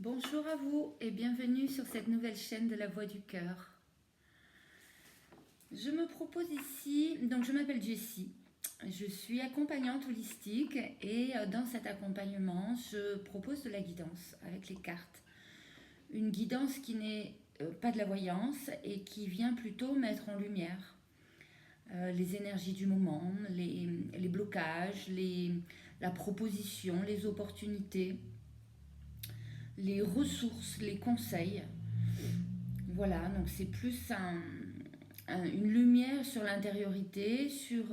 Bonjour à vous et bienvenue sur cette nouvelle chaîne de la Voix du Cœur. Je me propose ici, donc je m'appelle Jessie, je suis accompagnante holistique et dans cet accompagnement, je propose de la guidance avec les cartes. Une guidance qui n'est pas de la voyance et qui vient plutôt mettre en lumière les énergies du moment, les blocages, la proposition, les opportunités, les ressources, les conseils. Voilà, donc c'est plus une lumière sur l'intériorité, sur,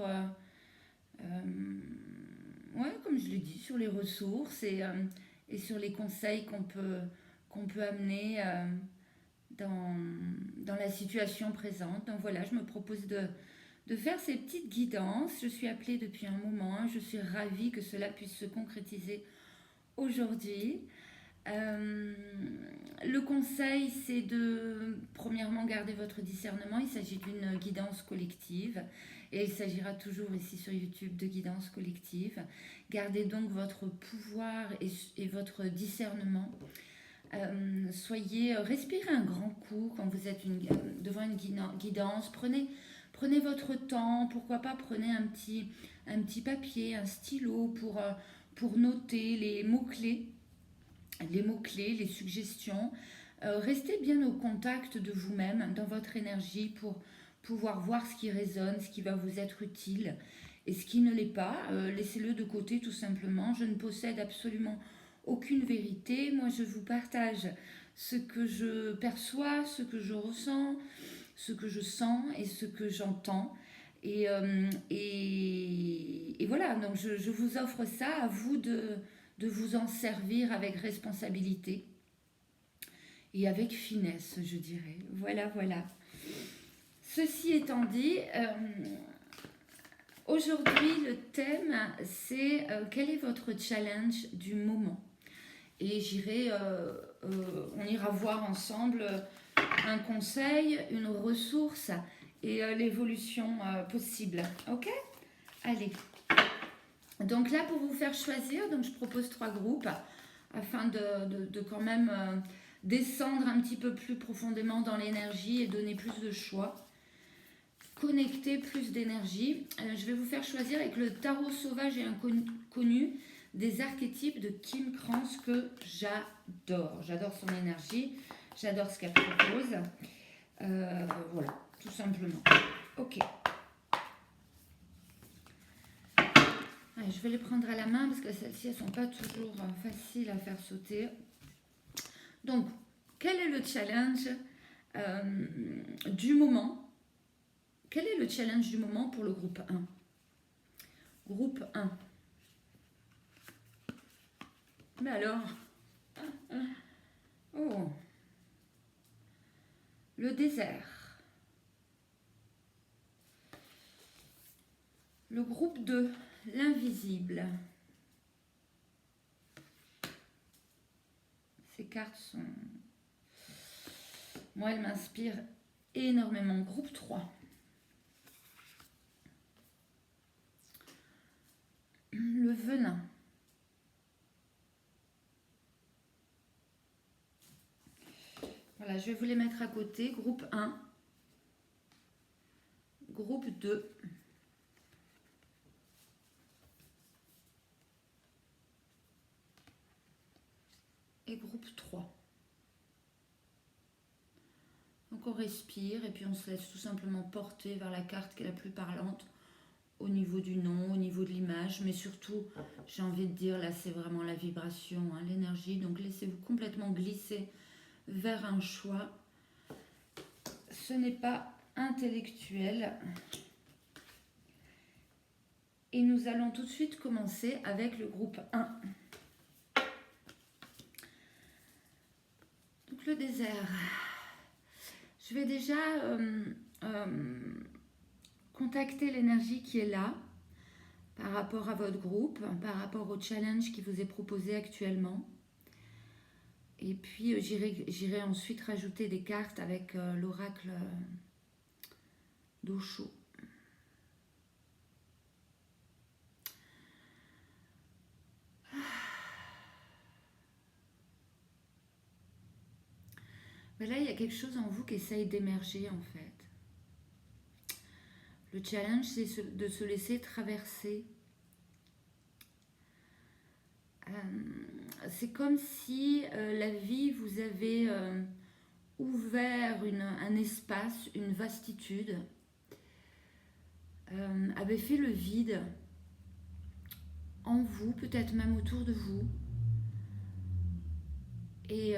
ouais, comme je l'ai dit, sur les ressources et sur les conseils qu'on peut amener dans, dans la situation présente. Donc voilà, je me propose de faire ces petites guidances. Je suis appelée depuis un moment, je suis ravie que cela puisse se concrétiser aujourd'hui. Le conseil, c'est de, premièrement, garder votre discernement. Il s'agit d'une guidance collective et il s'agira toujours ici sur YouTube de guidance collective. Gardez donc votre pouvoir et votre discernement. Respirez un grand coup quand vous êtes devant une guidance. Prenez votre temps. Pourquoi pas prenez un petit papier, un stylo pour noter les mots-clés, les suggestions. Restez bien au contact de vous-même, dans votre énergie, pour pouvoir voir ce qui résonne, ce qui va vous être utile et ce qui ne l'est pas. Laissez-le de côté tout simplement. Je ne possède absolument aucune vérité. Moi, je vous partage ce que je perçois, ce que je ressens, ce que je sens et ce que j'entends. Et voilà, donc je vous offre ça, à vous de vous en servir avec responsabilité et avec finesse, je dirais. Voilà, voilà. Ceci étant dit, aujourd'hui, le thème, c'est quel est votre challenge du moment. Et on ira voir ensemble un conseil, une ressource et l'évolution possible. Ok ? Allez. Donc là, pour vous faire choisir, donc je propose 3 groupes afin de quand même descendre un petit peu plus profondément dans l'énergie et donner plus de choix. Connecter plus d'énergie. Je vais vous faire choisir avec le tarot sauvage et inconnu des archétypes de Kim Krans que j'adore. J'adore son énergie, j'adore ce qu'elle propose. Voilà, tout simplement. Ok. Je vais les prendre à la main parce que celles-ci, elles ne sont pas toujours faciles à faire sauter. Donc, quel est le challenge du moment? Quel est le challenge du moment pour le groupe 1? Groupe 1. Mais alors? Oh. Le désert. Le groupe 2. L'invisible. Ces cartes sont... Moi, elles m'inspirent énormément. Groupe 3. Le venin. Voilà, je vais vous les mettre à côté. Groupe 1. Groupe 2. Et groupe 3. Donc on respire et puis on se laisse tout simplement porter vers la carte qui est la plus parlante au niveau du nom, au niveau de l'image, mais surtout, j'ai envie de dire, là c'est vraiment la vibration, hein, l'énergie, donc laissez-vous complètement glisser vers un choix. Ce n'est pas intellectuel. Et nous allons tout de suite commencer avec le groupe 1. Donc le désert. Je vais déjà contacter l'énergie qui est là par rapport à votre groupe, par rapport au challenge qui vous est proposé actuellement. Et puis j'irai ensuite rajouter des cartes avec l'oracle d'Osho. Ben là, il y a quelque chose en vous qui essaye d'émerger en fait. Le challenge, c'est de se laisser traverser. C'est comme si la vie vous avait ouvert un espace, une vastitude, avait fait le vide en vous, peut-être même autour de vous. Et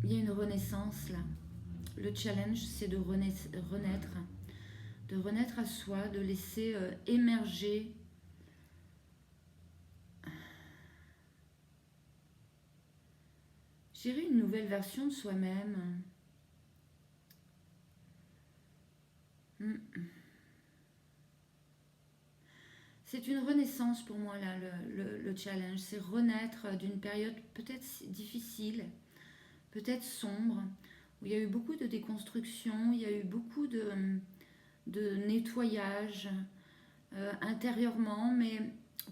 il y a une renaissance là. Le challenge, c'est de renaître, de renaître à soi, de laisser émerger une nouvelle version de soi-même. C'est une renaissance pour moi là, le challenge. C'est renaître d'une période peut-être difficile, peut-être sombre, où il y a eu beaucoup de déconstruction, il y a eu beaucoup de nettoyage intérieurement, mais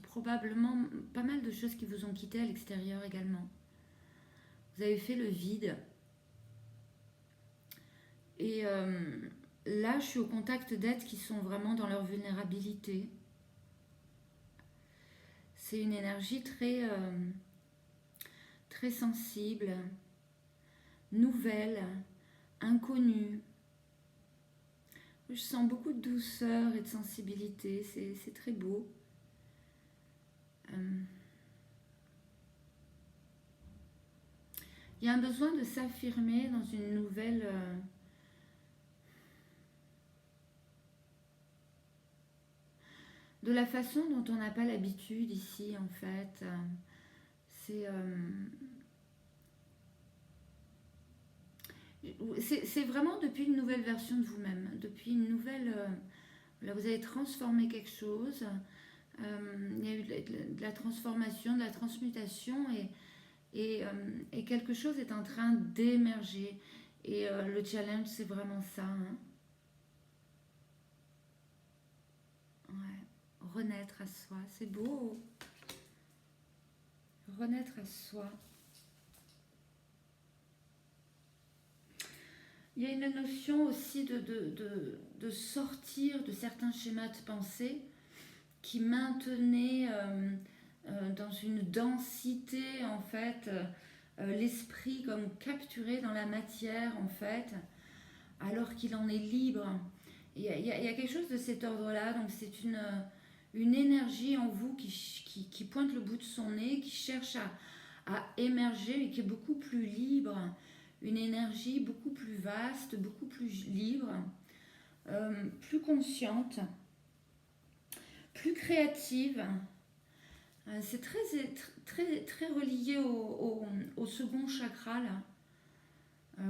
probablement pas mal de choses qui vous ont quitté à l'extérieur également. Vous avez fait le vide. Et là, je suis au contact d'êtres qui sont vraiment dans leur vulnérabilité. C'est une énergie très, très sensible, nouvelle, inconnue. Je sens beaucoup de douceur et de sensibilité, c'est très beau. Il y a un besoin de s'affirmer dans une nouvelle... de la façon dont on n'a pas l'habitude ici, en fait. C'est vraiment depuis une nouvelle version de vous-même, depuis une nouvelle... là, vous avez transformé quelque chose. Il y a eu de la transformation, de la transmutation et quelque chose est en train d'émerger. Et le challenge, c'est vraiment ça. Hein. Ouais. Renaître à soi, c'est beau. Renaître à soi. Il y a une notion aussi de sortir de certains schémas de pensée qui maintenaient dans une densité, en fait, l'esprit comme capturé dans la matière, en fait, alors qu'il en est libre. Il y a quelque chose de cet ordre-là, donc c'est une énergie en vous qui pointe le bout de son nez, qui cherche à émerger et qui est beaucoup plus libre, une énergie beaucoup plus vaste, beaucoup plus libre, plus consciente, plus créative. C'est très relié au second chakra, là,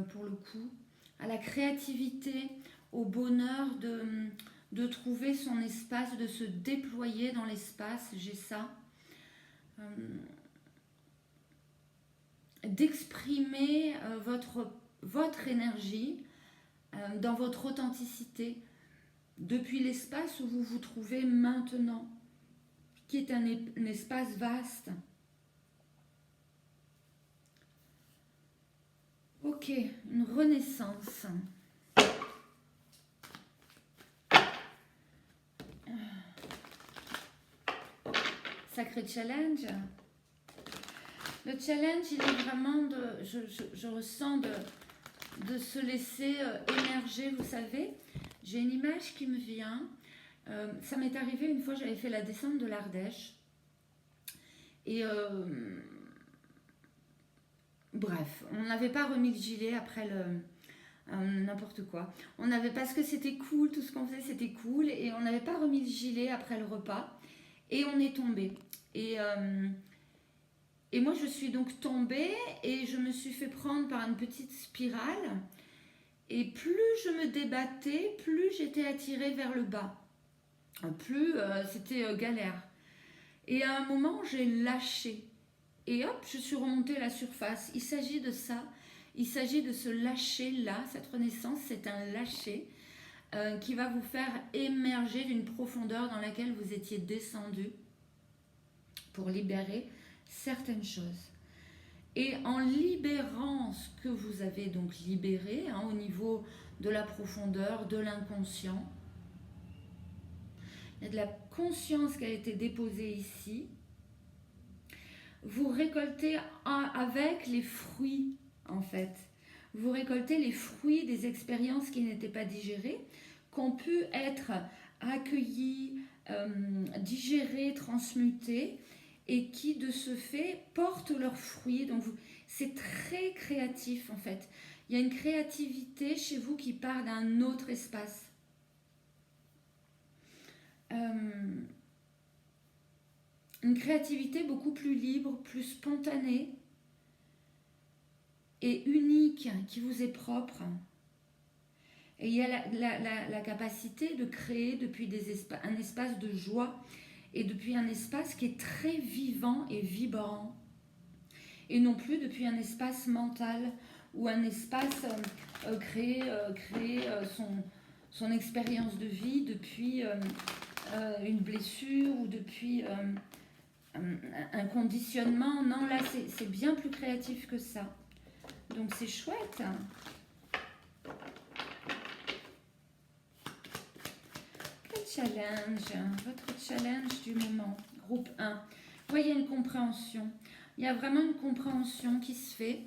pour le coup, à la créativité, au bonheur de trouver son espace, de se déployer dans l'espace, j'ai ça. D'exprimer votre énergie dans votre authenticité depuis l'espace où vous vous trouvez maintenant, qui est un espace vaste. Ok, une renaissance. Sacré challenge. Le challenge, il est vraiment je ressens de se laisser émerger, vous savez. J'ai une image qui me vient. Ça m'est arrivé une fois, j'avais fait la descente de l'Ardèche. Et bref, on n'avait pas remis le gilet après n'importe quoi. Parce que c'était cool, tout ce qu'on faisait c'était cool. Et on n'avait pas remis le gilet après le repas. Et on est tombé. Et moi, je suis donc tombée et je me suis fait prendre par une petite spirale. Et plus je me débattais, plus j'étais attirée vers le bas. Plus c'était galère. Et à un moment, j'ai lâché. Et hop, je suis remontée à la surface. Il s'agit de ça. Il s'agit de se lâcher là. Cette renaissance, c'est un lâcher qui va vous faire émerger d'une profondeur dans laquelle vous étiez descendu pour libérer certaines choses. Et en libérant ce que vous avez donc libéré au niveau de la profondeur, de l'inconscient, il y a de la conscience qui a été déposée ici. Vous récoltez avec les fruits, en fait. Vous récoltez les fruits des expériences qui n'étaient pas digérées, qui ont pu être accueillies, digérées, transmutées, et qui, de ce fait, portent leurs fruits. Donc, c'est très créatif, en fait. Il y a une créativité chez vous qui part d'un autre espace. Une créativité beaucoup plus libre, plus spontanée et unique, qui vous est propre. Et il y a la capacité de créer depuis un espace de joie et depuis un espace qui est très vivant et vibrant. Et non plus depuis un espace mental ou un espace créer son expérience de vie depuis une blessure ou depuis un conditionnement. Non, là, c'est bien plus créatif que ça. Donc, c'est chouette. Quel challenge? Votre challenge du moment. Groupe 1. Vous voyez une compréhension. Il y a vraiment une compréhension qui se fait.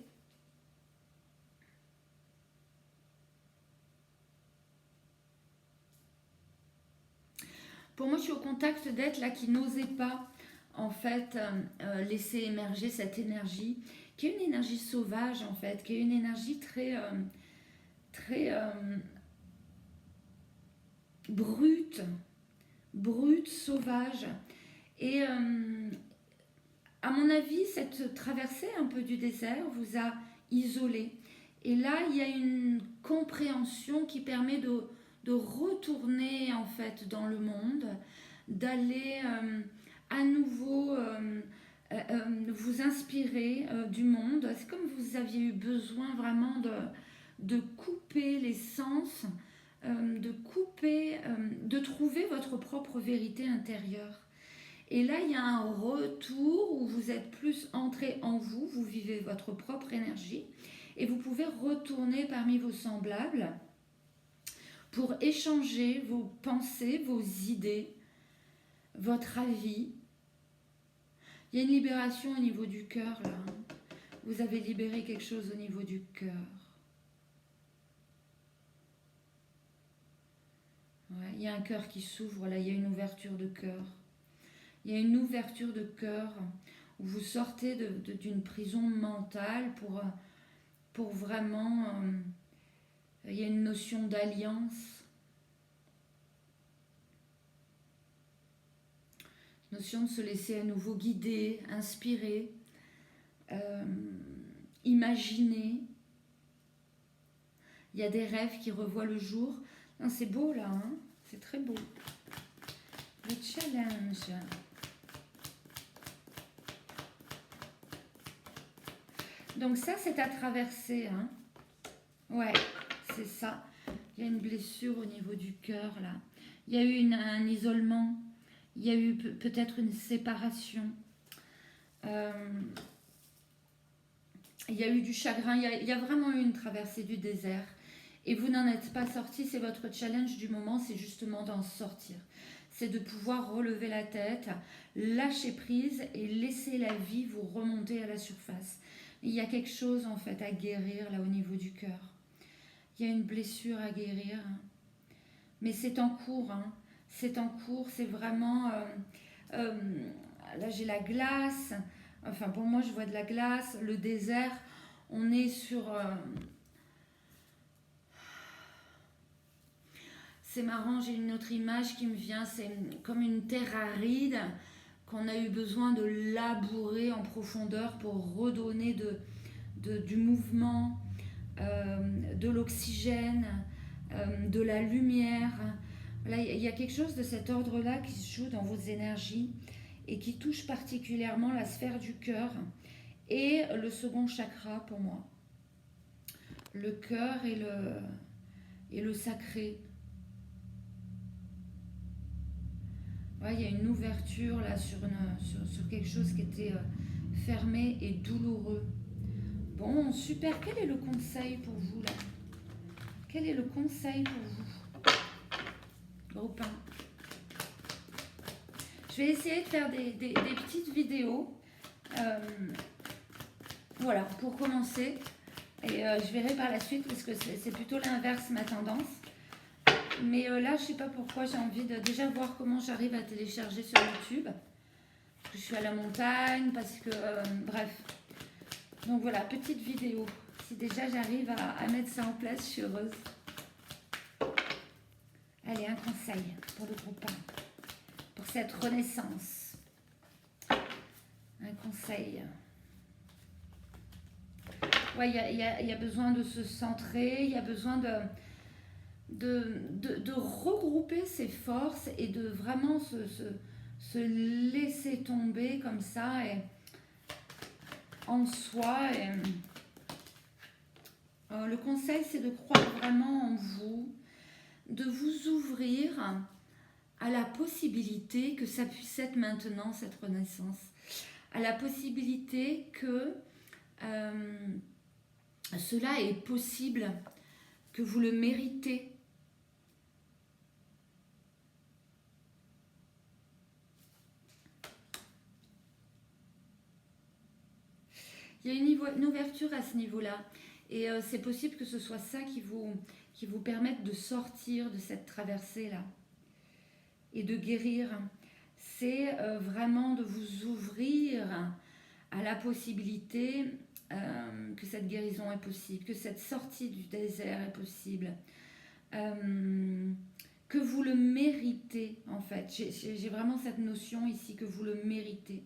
Pour moi, je suis au contact d'êtres là qui n'osaient pas, en fait, laisser émerger cette énergie, qui est une énergie sauvage, en fait, qui est une énergie très brute, sauvage. Et à mon avis, cette traversée un peu du désert vous a isolé. Et là, il y a une compréhension qui permet de retourner en fait dans le monde, d'aller à nouveau vous inspirer du monde. C'est comme vous aviez eu besoin vraiment de couper les sens, de trouver votre propre vérité intérieure. Et là, il y a un retour où vous êtes plus entré en vous, vous vivez votre propre énergie et vous pouvez retourner parmi vos semblables pour échanger vos pensées, vos idées, votre avis. Il y a une libération au niveau du cœur là. Vous avez libéré quelque chose au niveau du cœur. Ouais, il y a un cœur qui s'ouvre là, il y a une ouverture de cœur. Il y a une ouverture de cœur où vous sortez d'une prison mentale pour vraiment... il y a une notion d'alliance. Notion de se laisser à nouveau guider, inspirer, imaginer. Il y a des rêves qui revoient le jour. C'est beau là, hein, c'est très beau. Le challenge. Donc ça, c'est à traverser. Hein. Ouais, c'est ça. Il y a une blessure au niveau du cœur, là. Il y a eu un isolement. Il y a eu peut-être une séparation. Il y a eu du chagrin. Il y a vraiment eu une traversée du désert. Et vous n'en êtes pas sorti. C'est votre challenge du moment. C'est justement d'en sortir. C'est de pouvoir relever la tête, lâcher prise et laisser la vie vous remonter à la surface. Il y a quelque chose en fait à guérir là au niveau du cœur. Il y a une blessure à guérir. Mais c'est en cours. Hein. C'est en cours. C'est vraiment... là j'ai la glace. Enfin pour moi je vois de la glace. Le désert. On est sur... c'est marrant, j'ai une autre image qui me vient. C'est comme une terre aride qu'on a eu besoin de labourer en profondeur pour redonner du mouvement, de l'oxygène, de la lumière. Là, il y a quelque chose de cet ordre-là qui se joue dans vos énergies et qui touche particulièrement la sphère du cœur et le second chakra pour moi. Le cœur et le sacré. Ouais, il y a une ouverture là sur quelque chose qui était fermé et douloureux. Bon, super. Quel est le conseil pour vous là? Quel est le conseil pour vous? Groupe 1. Je vais essayer de faire des petites vidéos. Voilà, pour commencer. Et je verrai par la suite parce que c'est plutôt l'inverse ma tendance. Mais là, je ne sais pas pourquoi j'ai envie de déjà voir comment j'arrive à télécharger sur YouTube. Parce que je suis à la montagne, parce que... bref. Donc voilà, petite vidéo. Si déjà j'arrive à mettre ça en place, je suis heureuse. Allez, un conseil pour le groupe 1. Pour cette renaissance. Un conseil. Ouais, il y a besoin de se centrer, il y a besoin de regrouper ses forces et de vraiment se laisser tomber comme ça et en soi. Et, le conseil, c'est de croire vraiment en vous, de vous ouvrir à la possibilité que ça puisse être maintenant, cette renaissance, à la possibilité que cela est possible, que vous le méritez. Il y a une ouverture à ce niveau-là. Et c'est possible que ce soit ça qui vous permette de sortir de cette traversée-là et de guérir. C'est vraiment de vous ouvrir à la possibilité que cette guérison est possible, que cette sortie du désert est possible, que vous le méritez en fait. J'ai vraiment cette notion ici que vous le méritez.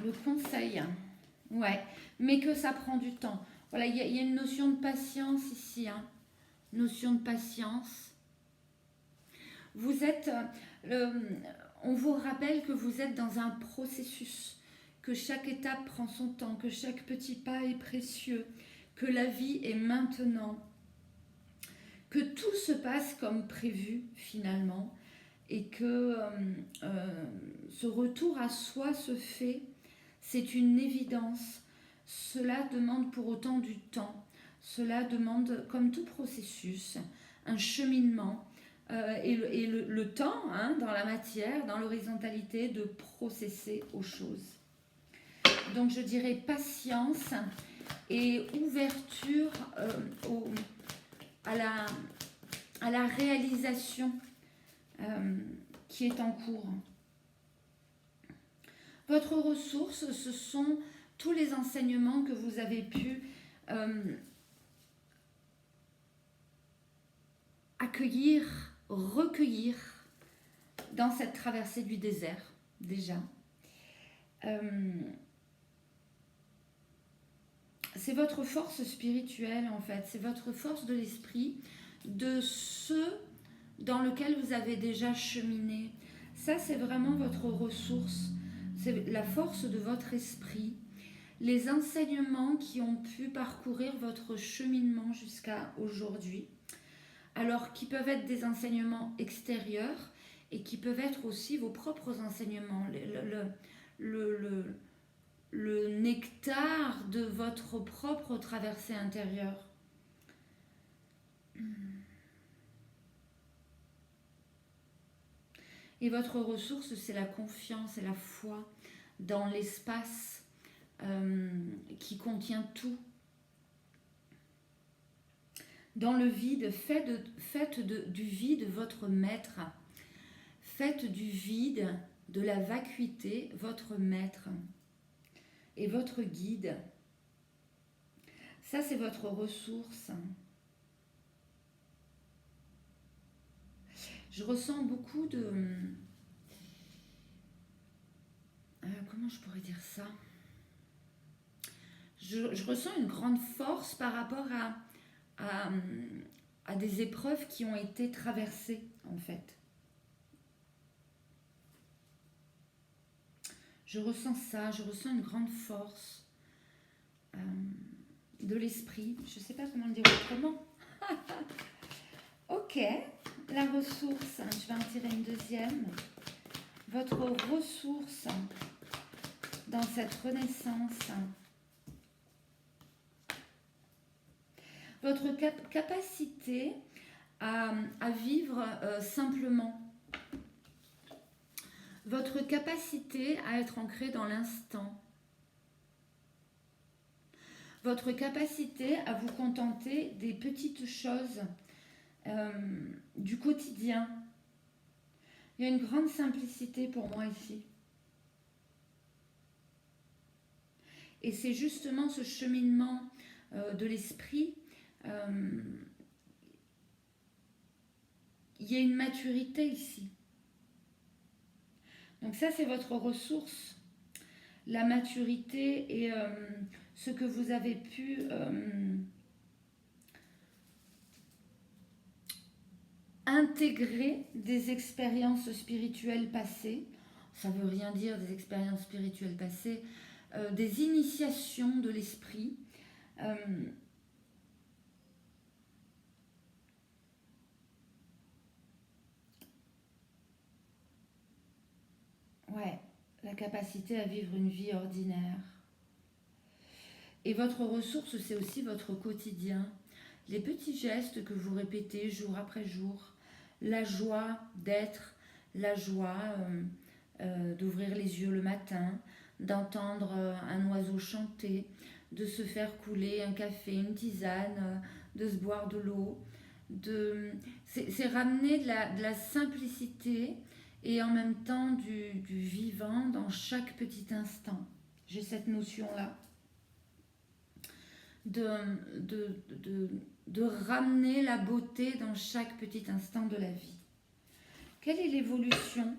Le conseil, ouais, mais que ça prend du temps. Voilà, il y a une notion de patience ici, hein. Notion de patience. Vous êtes, on vous rappelle que vous êtes dans un processus, que chaque étape prend son temps, que chaque petit pas est précieux, que la vie est maintenant, que tout se passe comme prévu finalement, et que ce retour à soi se fait. C'est une évidence. Cela demande pour autant du temps. Cela demande, comme tout processus, un cheminement et le temps, hein, dans la matière, dans l'horizontalité, de processer aux choses. Donc je dirais patience et ouverture à la réalisation qui est en cours. Votre ressource, ce sont tous les enseignements que vous avez pu accueillir, recueillir dans cette traversée du désert, déjà. C'est votre force spirituelle, en fait. C'est votre force de l'esprit, de ce dans lequel vous avez déjà cheminé. Ça, c'est vraiment votre ressource. C'est la force de votre esprit, les enseignements qui ont pu parcourir votre cheminement jusqu'à aujourd'hui, alors qui peuvent être des enseignements extérieurs et qui peuvent être aussi vos propres enseignements, le nectar de votre propre traversée intérieure. Et votre ressource, c'est la confiance et la foi dans l'espace qui contient tout. Dans le vide, faites du vide votre maître. Faites du vide, de la vacuité, votre maître et votre guide. Ça, c'est votre ressource. Je ressens beaucoup de... comment je pourrais dire ça? Je ressens une grande force par rapport à des épreuves qui ont été traversées, en fait. Je ressens ça, je ressens une grande force de l'esprit. Je ne sais pas comment le dire autrement. Ok, La ressource, je vais en tirer une deuxième. Votre ressource dans cette renaissance. Votre capacité à vivre simplement. Votre capacité à être ancré dans l'instant. Votre capacité à vous contenter des petites choses du quotidien. Il y a une grande simplicité pour moi ici. Et c'est justement ce cheminement de l'esprit. Il y a une maturité ici. Donc ça, c'est votre ressource. La maturité et ce que vous avez pu intégrer des expériences spirituelles passées. Ça ne veut rien dire des expériences spirituelles passées. Des initiations de l'esprit. Ouais, la capacité à vivre une vie ordinaire. Et votre ressource, c'est aussi votre quotidien. Les petits gestes que vous répétez jour après jour. La joie d'être, la joie d'ouvrir les yeux le matin, d'entendre un oiseau chanter, de se faire couler un café, une tisane, de se boire de l'eau. C'est ramener de la simplicité et en même temps du vivant dans chaque petit instant. J'ai cette notion-là de ramener la beauté dans chaque petit instant de la vie. Quelle est l'évolution?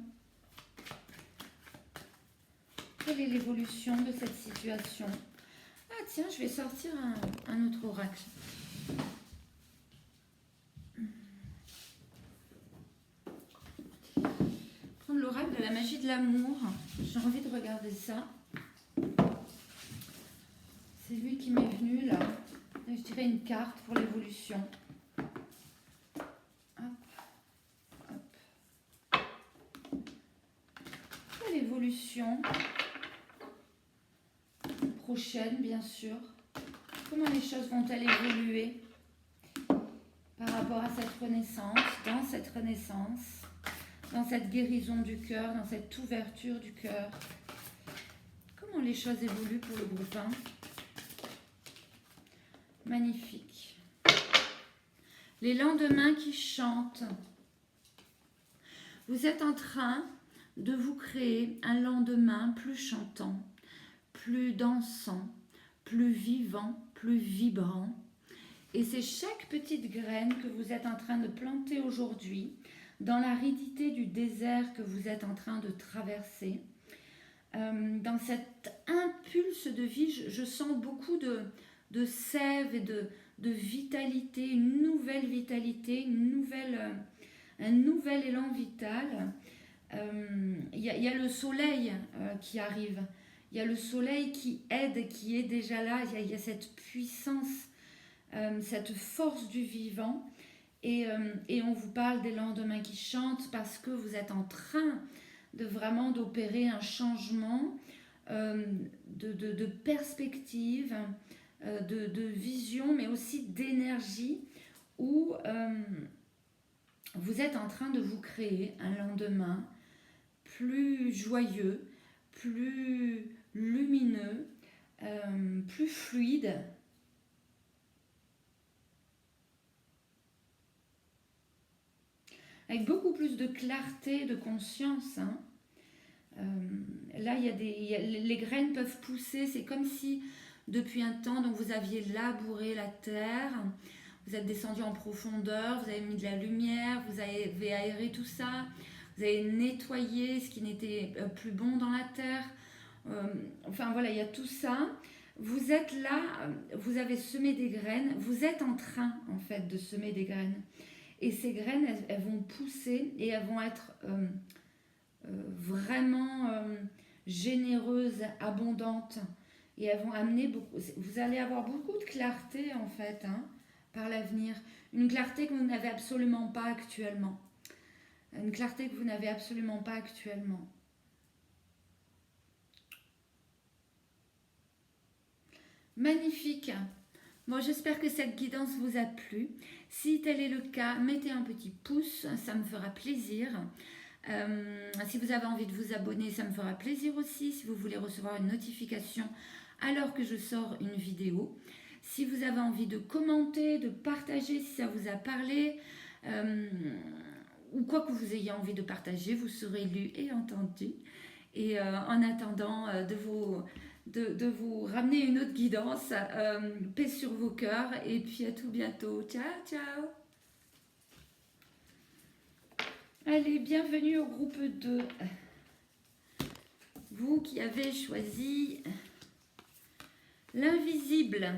Quelle est l'évolution de cette situation? Ah tiens, je vais sortir un autre oracle. Prendre l'oracle de la magie de l'amour. J'ai envie de regarder ça. C'est lui qui m'est venu là. Je dirais une carte pour l'évolution. L'évolution prochaine, bien sûr. Comment les choses vont-elles évoluer par rapport à cette renaissance, dans cette guérison du cœur, dans cette ouverture du cœur? Comment les choses évoluent pour le groupe 1? Magnifique. Les lendemains qui chantent. Vous êtes en train de vous créer un lendemain plus chantant, plus dansant, plus vivant, plus vibrant. Et c'est chaque petite graine que vous êtes en train de planter aujourd'hui, dans l'aridité du désert que vous êtes en train de traverser. Dans cette impulse de vie, je sens beaucoup de sève et de vitalité, une nouvelle vitalité, un nouvel élan vital. Il y a le soleil qui arrive, il y a le soleil qui aide, qui est déjà là, il y a cette puissance, cette force du vivant, et on vous parle des lendemains qui chantent parce que vous êtes en train de vraiment d'opérer un changement de perspective, de vision, mais aussi d'énergie, où vous êtes en train de vous créer un lendemain plus joyeux, plus lumineux, plus fluide. Avec beaucoup plus de clarté, de conscience. Là, les graines peuvent pousser. C'est comme si, depuis un temps, donc vous aviez labouré la terre, vous êtes descendu en profondeur, vous avez mis de la lumière, vous avez aéré tout ça, vous avez nettoyé ce qui n'était plus bon dans la terre. Enfin voilà, il y a tout ça. Vous êtes là, vous avez semé des graines, vous êtes en train en fait de semer des graines. Et ces graines, elles vont pousser et elles vont être vraiment généreuses, abondantes. Et elles vont amener beaucoup, vous allez avoir beaucoup de clarté en fait, par l'avenir. Une clarté que vous n'avez absolument pas actuellement. Une clarté que vous n'avez absolument pas actuellement. Magnifique. Bon, j'espère que cette guidance vous a plu. Si tel est le cas, mettez un petit pouce, ça me fera plaisir. Si vous avez envie de vous abonner, ça me fera plaisir aussi. Si vous voulez recevoir une notification alors que je sors une vidéo. Si vous avez envie de commenter, de partager si ça vous a parlé, ou quoi que vous ayez envie de partager, vous serez lu et entendu. Et en attendant de vous ramener une autre guidance, paix sur vos cœurs et puis à tout bientôt. Ciao, ciao. Allez, bienvenue au groupe 2. Vous qui avez choisi l'invisible.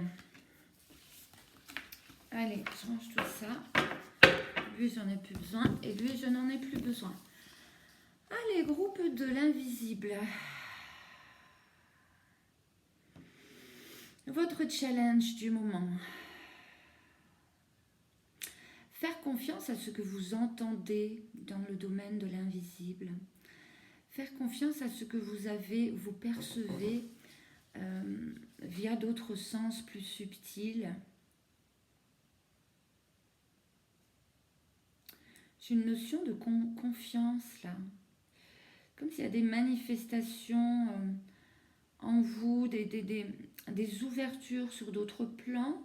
Allez, je range tout ça. Lui, j'en ai plus besoin. Et lui, je n'en ai plus besoin. Allez, groupe de l'invisible. Votre challenge du moment. Faire confiance à ce que vous entendez dans le domaine de l'invisible. Faire confiance à ce que vous percevez via d'autres sens plus subtils. J'ai une notion de confiance là. Comme s'il y a des manifestations en vous, des ouvertures sur d'autres plans,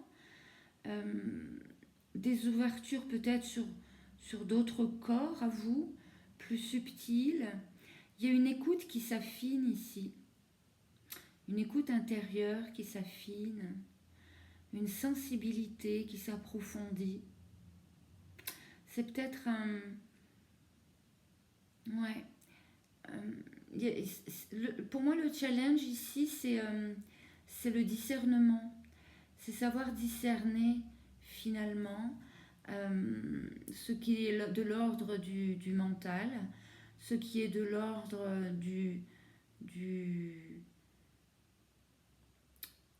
des ouvertures peut-être sur d'autres corps à vous, plus subtils. Il y a une écoute qui s'affine ici, une écoute intérieure qui s'affine, une sensibilité qui s'approfondit. C'est peut-être un... Ouais. Pour moi, le challenge ici, c'est le discernement. C'est savoir discerner finalement ce qui est de l'ordre du mental, ce qui est de l'ordre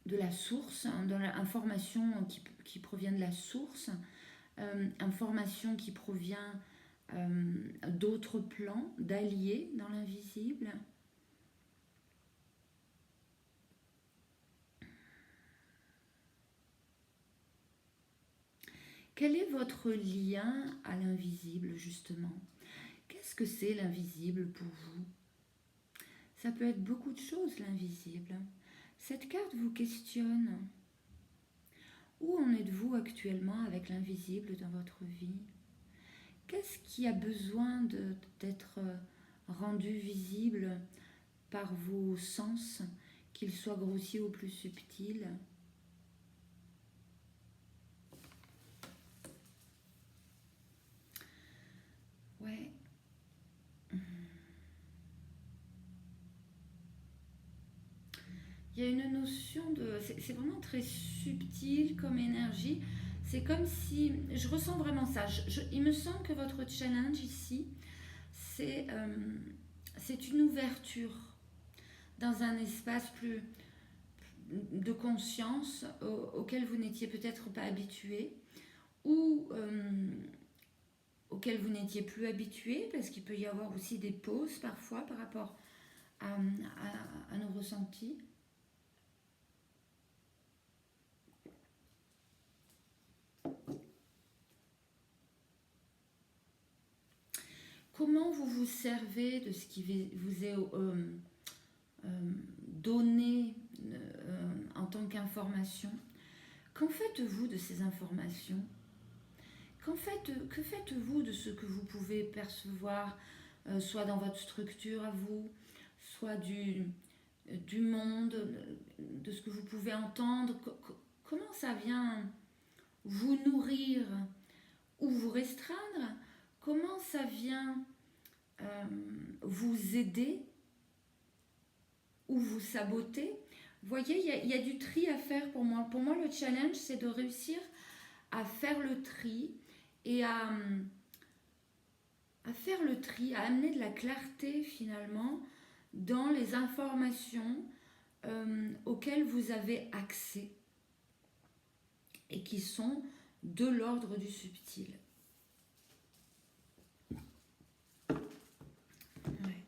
de la source, de l'information qui provient de la source, information qui provient d'autres plans, d'alliés dans l'invisible. Quel est votre lien à l'invisible, justement? Qu'est-ce que c'est l'invisible pour vous? Ça peut être beaucoup de choses, l'invisible. Cette carte vous questionne. Où en êtes-vous actuellement avec l'invisible dans votre vie? Qu'est-ce qui a besoin d'être rendu visible par vos sens, qu'ils soient grossiers ou plus subtils? Ouais. Il y a une notion de... C'est vraiment très subtil comme énergie. C'est comme si... Je ressens vraiment ça. Il me semble que votre challenge ici, c'est une ouverture dans un espace plus de conscience auquel vous n'étiez peut-être pas habitué ou auquel vous n'étiez plus habitué, parce qu'il peut y avoir aussi des pauses parfois par rapport à nos ressentis. Comment vous vous servez de ce qui vous est donné en tant qu'information? Qu'en faites-vous de ces informations? Que faites-vous de ce que vous pouvez percevoir, soit dans votre structure à vous, soit du monde, de ce que vous pouvez entendre? Comment ça vient vous nourrir ou vous restreindre? Comment ça vient vous aider ou vous saboter? Vous voyez, il y a du tri à faire pour moi. Pour moi, le challenge, c'est de réussir à faire le tri et à faire le tri, à amener de la clarté finalement dans les informations auxquelles vous avez accès et qui sont de l'ordre du subtil. Ouais.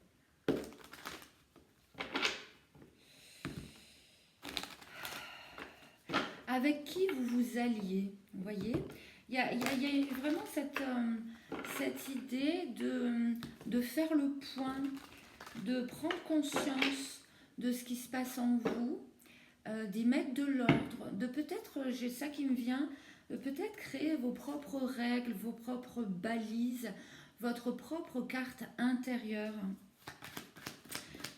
Avec qui vous vous alliez, vous voyez, il y a vraiment cette idée de faire le point, de prendre conscience de ce qui se passe en vous, d'y mettre de l'ordre, de peut-être, j'ai ça qui me vient, de peut-être créer vos propres règles, vos propres balises, votre propre carte intérieure.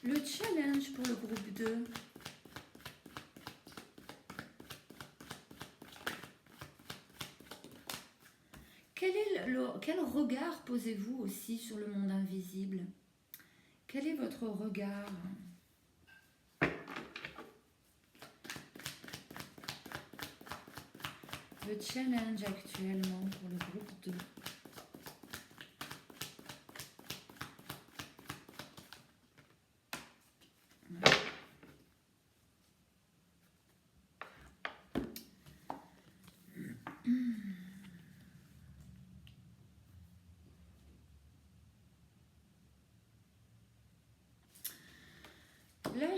Le challenge pour le groupe 2. Quel regard posez-vous aussi sur le monde invisible? Quel est votre regard? Le challenge actuellement pour le groupe 2. Là,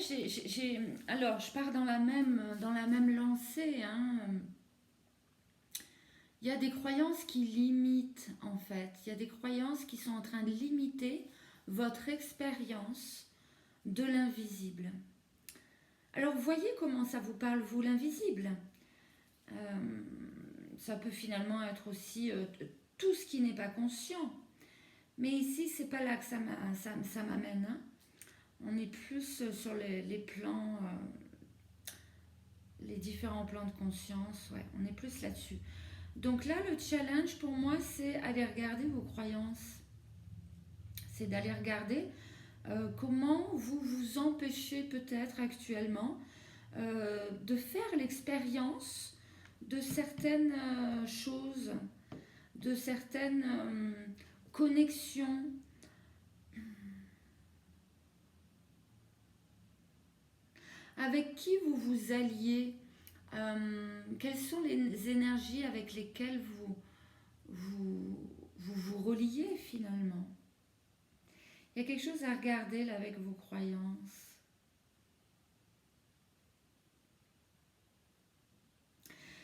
alors, je pars dans la même lancée. Hein. Il y a des croyances qui limitent, en fait. Il y a des croyances qui sont en train de limiter votre expérience de l'invisible. Alors, voyez comment ça vous parle, vous, l'invisible. Ça peut finalement être aussi tout ce qui n'est pas conscient. Mais ici, c'est pas là que ça m'amène. Hein. On est plus sur les plans, les différents plans de conscience. Ouais, on est plus là-dessus. Donc là, le challenge pour moi, c'est aller regarder vos croyances. C'est d'aller regarder comment vous vous empêchez peut-être actuellement de faire l'expérience de certaines choses, de certaines connexions. Avec qui vous vous alliez, quelles sont les énergies avec lesquelles vous reliez finalement. Il y a quelque chose à regarder là avec vos croyances.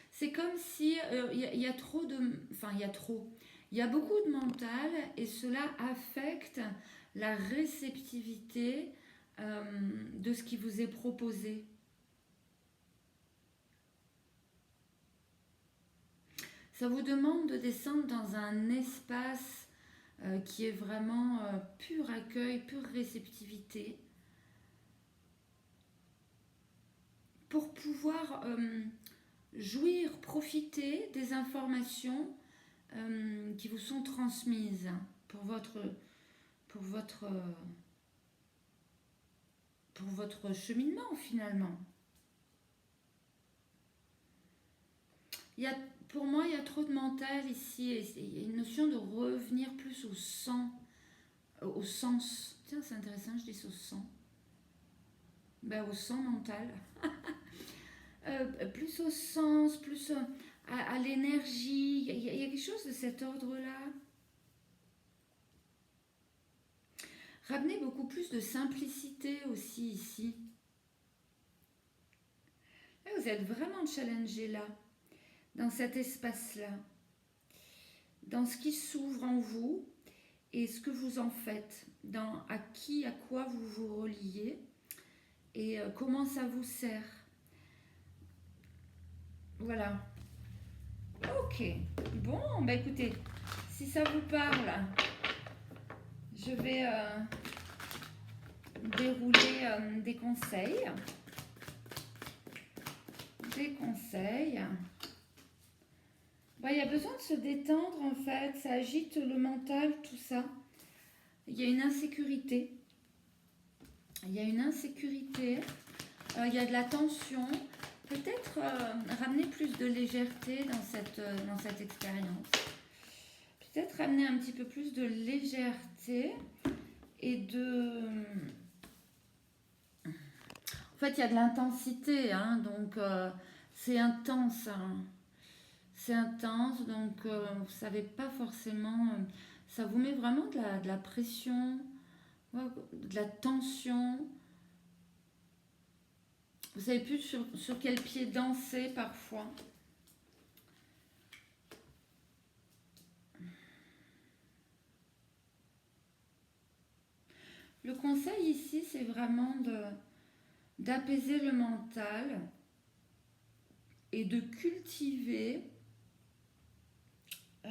C'est comme si il y a trop de... Enfin, il y a beaucoup de mental et cela affecte la réceptivité de ce qui vous est proposé. Ça vous demande de descendre dans un espace qui est vraiment pur accueil, pure réceptivité, pour pouvoir jouir, profiter des informations qui vous sont transmises pour votre cheminement finalement. Pour moi, il y a trop de mental ici. Il y a une notion de revenir plus au sens. Tiens, c'est intéressant, je dis au sang. Ben, au sang mental. Plus au sens, plus à l'énergie. Il y a quelque chose de cet ordre-là. Ramenez beaucoup plus de simplicité aussi ici. Là, vous êtes vraiment challengé là, dans cet espace-là, dans ce qui s'ouvre en vous et ce que vous en faites, à quoi vous vous reliez et comment ça vous sert. Voilà. Ok. Bon, bah écoutez, si ça vous parle, je vais dérouler des conseils. Bah, il y a besoin de se détendre en fait, ça agite le mental, tout ça. Il y a une insécurité. Il y a de la tension. Peut-être ramener plus de légèreté dans cette expérience. Peut-être ramener un petit peu plus de légèreté et de... En fait, il y a de l'intensité, hein, donc c'est intense. Hein. c'est intense, donc vous savez pas forcément, ça vous met vraiment de la pression, ouais, de la tension. Vous savez plus sur quel pied danser parfois. Le conseil ici, c'est vraiment d'apaiser le mental et de cultiver euh,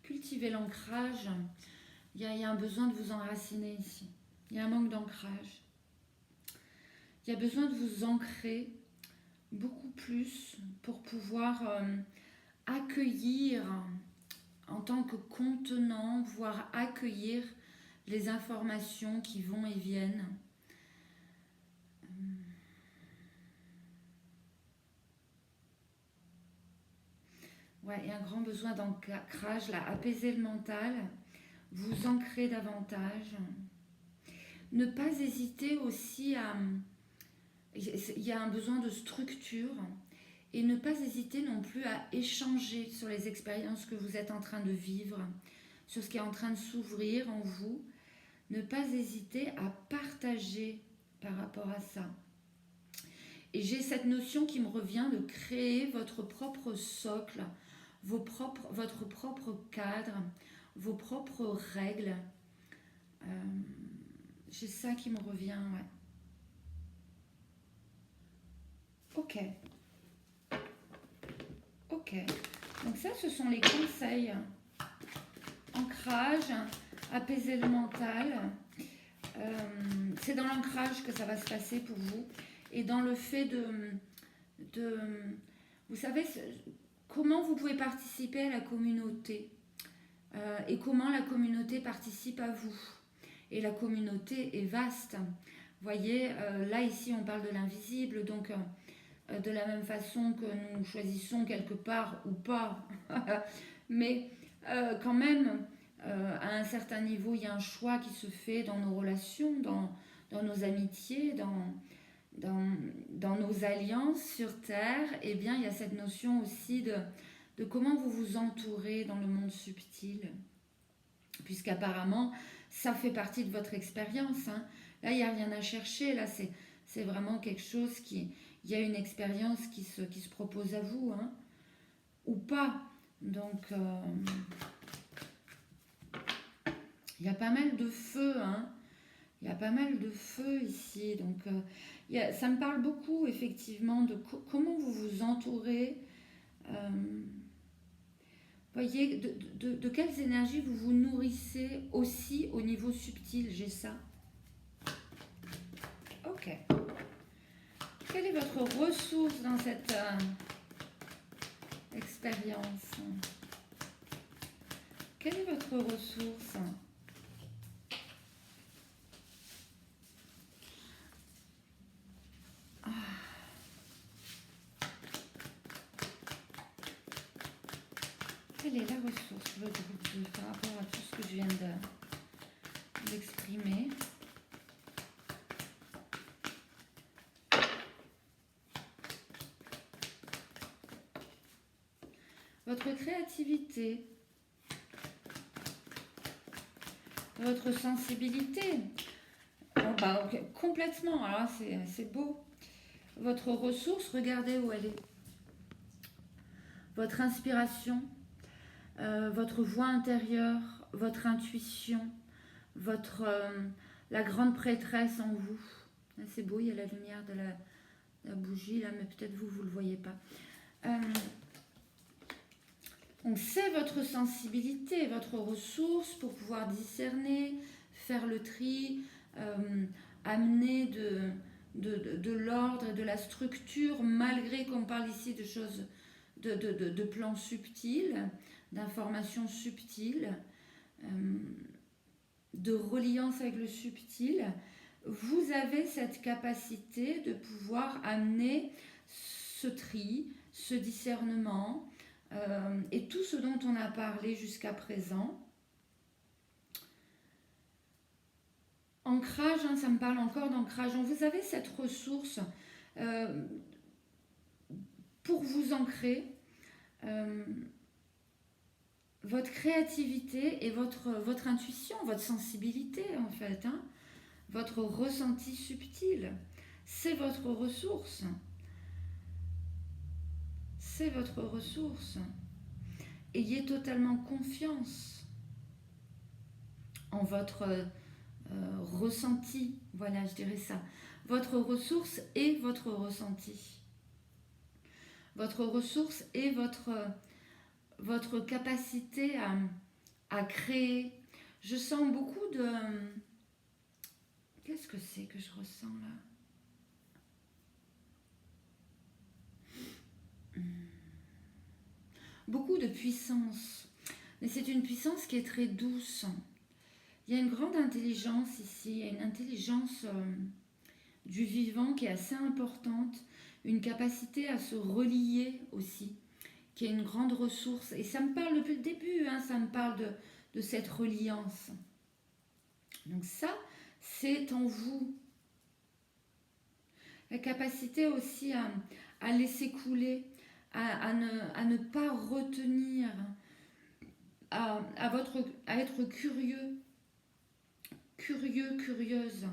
cultiver l'ancrage. Il y a un besoin de vous enraciner ici. Il y a un manque d'ancrage. Il y a besoin de vous ancrer beaucoup plus pour pouvoir accueillir en tant que contenant, voire accueillir les informations qui vont et viennent. Ouais, il y a un grand besoin d'ancrage, là, apaiser le mental, vous ancrer davantage. Ne pas hésiter aussi à... Il y a un besoin de structure et ne pas hésiter non plus à échanger sur les expériences que vous êtes en train de vivre, sur ce qui est en train de s'ouvrir en vous. Ne pas hésiter à partager par rapport à ça. Et j'ai cette notion qui me revient de créer votre propre socle, votre propre cadre, vos propres règles. J'ai ça qui me revient, ouais. Ok. Ok. Donc ça, ce sont les conseils. Ancrage, apaiser le mental. C'est dans l'ancrage que ça va se passer pour vous. Et dans le fait de vous savez, comment vous pouvez participer à la communauté et comment la communauté participe à vous. Et la communauté est vaste. Vous voyez, là ici on parle de l'invisible, donc de la même façon que nous choisissons quelque part ou pas, mais quand même, à un certain niveau, il y a un choix qui se fait dans nos relations, dans nos amitiés, dans nos alliances sur Terre. Et bien, il y a cette notion aussi de comment vous vous entourez dans le monde subtil, puisqu'apparemment, ça fait partie de votre expérience. Hein. Là, il n'y a rien à chercher. Là, c'est vraiment quelque chose qui... Il y a une expérience qui se propose à vous, hein, ou pas. Donc, il y a pas mal de feu, hein. Il y a pas mal de feu ici. Donc, ça me parle beaucoup, effectivement, de comment vous vous entourez. Voyez, de quelles énergies vous vous nourrissez aussi au niveau subtil. J'ai ça. Ok. Quelle est votre ressource dans cette expérience? Quelle est votre ressource? Quelle est la ressource par rapport à tout ce que je viens d'exprimer? Votre créativité, votre sensibilité. Oh, bah, okay. Complètement, alors c'est beau. Votre ressource, regardez où elle est. Votre inspiration, votre voix intérieure, votre intuition, la grande prêtresse en vous. C'est beau, il y a la lumière de la bougie là, mais peut-être vous ne le voyez pas. Donc c'est votre sensibilité, votre ressource pour pouvoir discerner, faire le tri, amener de l'ordre et de la structure, malgré qu'on parle ici de choses, de plans subtils, d'informations subtiles, de reliance avec le subtil. Vous avez cette capacité de pouvoir amener ce tri, ce discernement, et tout ce dont on a parlé jusqu'à présent. Ancrage, hein, ça me parle encore d'ancrage. Donc, vous avez cette ressource euh, pour vous ancrer. Votre créativité et votre intuition, votre sensibilité en fait, hein, votre ressenti subtil, c'est votre ressource. C'est votre ressource. Ayez totalement confiance en votre ressenti. Voilà, je dirais ça. Votre ressource est votre ressenti. Votre ressource est votre capacité à créer. Je sens beaucoup de... Qu'est-ce que c'est que je ressens là? Beaucoup de puissance. Mais c'est une puissance qui est très douce. Il y a une grande intelligence ici. Il y a une intelligence du vivant qui est assez importante. Une capacité à se relier aussi, qui est une grande ressource. Et ça me parle depuis le début, hein, ça me parle de cette reliance. Donc ça, c'est en vous. La capacité aussi à laisser couler, à ne pas retenir, à être curieux, curieuse.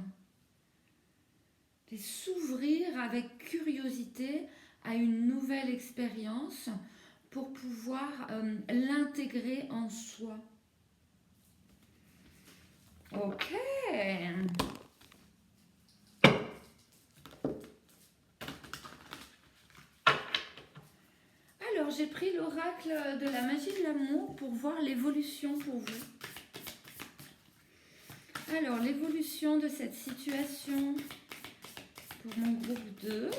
Et s'ouvrir avec curiosité à une nouvelle expérience pour pouvoir l'intégrer en soi. Ok. Alors, j'ai pris l'oracle de la magie de l'amour pour voir l'évolution pour vous. Alors, l'évolution de cette situation pour mon groupe 2.